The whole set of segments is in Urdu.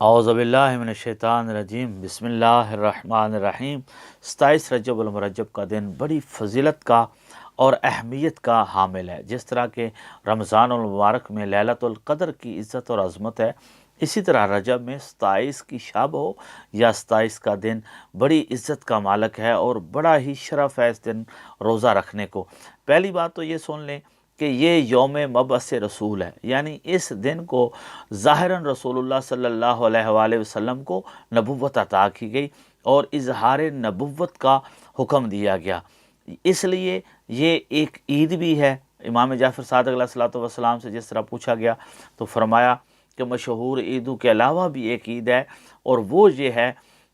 اعوذ باللہ من الشیطان الرجیم، بسم اللہ الرحمن الرحیم۔ 27 رجب المرجب کا دن بڑی فضیلت کا اور اہمیت کا حامل ہے۔ جس طرح کہ رمضان المبارک میں لیلۃ القدر کی عزت اور عظمت ہے، اسی طرح رجب میں 27 کی شب ہو یا 27 کا دن بڑی عزت کا مالک ہے اور بڑا ہی شرف ہے اس دن روزہ رکھنے کو۔ پہلی بات تو یہ سن لیں کہ یہ یوم مبعث رسول ہے، یعنی اس دن کو ظاہراً رسول اللہ صلی اللہ علیہ وآلہ وسلم کو نبوت عطا کی گئی اور اظہار نبوت کا حکم دیا گیا، اس لیے یہ ایک عید بھی ہے۔ امام جعفر صادق علیہ الصلوۃ والسلام سے جس طرح پوچھا گیا تو فرمایا کہ مشہور عیدوں کے علاوہ بھی ایک عید ہے، اور وہ یہ ہے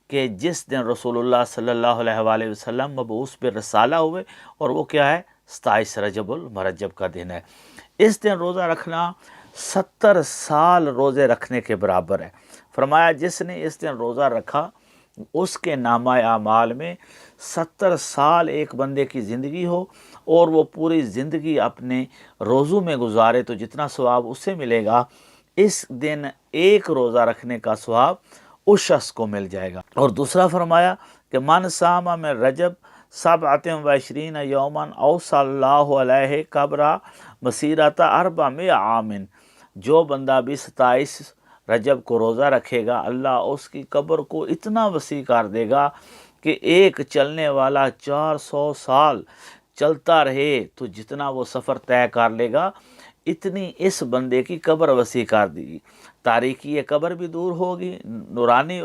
کہ جس دن رسول اللہ صلی اللہ علیہ وآلہ وسلم مبعوث بالرسالہ ہوئے، اور وہ کیا ہے؟ 27 رجب المرجب کا دن ہے۔ اس دن روزہ رکھنا 70 سال روزے رکھنے کے برابر ہے۔ فرمایا جس نے اس دن روزہ رکھا اس کے نامہ اعمال میں 70 سال ایک بندے کی زندگی ہو اور وہ پوری زندگی اپنے روزوں میں گزارے تو جتنا ثواب اسے ملے گا، اس دن ایک روزہ رکھنے کا ثواب اس شخص کو مل جائے گا۔ اور دوسرا فرمایا کہ من صام من رجب 27 یوما اوصى اللہ علیہ قبرہ مسیرۃ 400 عام، جو بندہ بھی 27 رجب کو روزہ رکھے گا، اللہ اس کی قبر کو اتنا وسیع کر دے گا کہ ایک چلنے والا 400 سال چلتا رہے تو جتنا وہ سفر طے کر لے گا، اتنی اس بندے کی قبر وسیع کر دی گی۔ تاریکی قبر بھی دور ہوگی، نورانی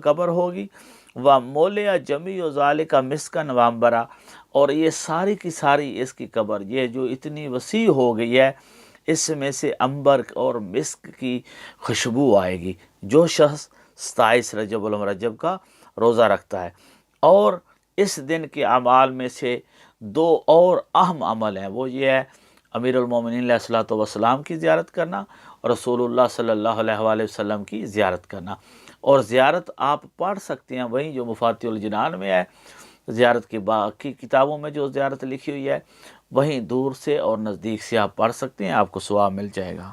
قبر ہوگی، و مولیا جمی و ذالک مسکن وامبرا، اور یہ ساری کی ساری اس کی قبر یہ جو اتنی وسیع ہو گئی ہے، اس میں سے عنبر اور مسک کی خوشبو آئے گی جو شخص 27 رجب المرجب کا روزہ رکھتا ہے۔ اور اس دن کے اعمال میں سے دو اور اہم عمل ہیں، وہ یہ ہے امیر المومنین علیہ الصلوۃ والسلام کی زیارت کرنا اور رسول اللہ صلی اللہ علیہ وآلہ وسلم کی زیارت کرنا۔ اور زیارت آپ پڑھ سکتے ہیں وہیں جو مفاتیح الجنان میں ہے، زیارت کی باقی کتابوں میں جو زیارت لکھی ہوئی ہے وہیں دور سے اور نزدیک سے آپ پڑھ سکتے ہیں، آپ کو ثواب مل جائے گا۔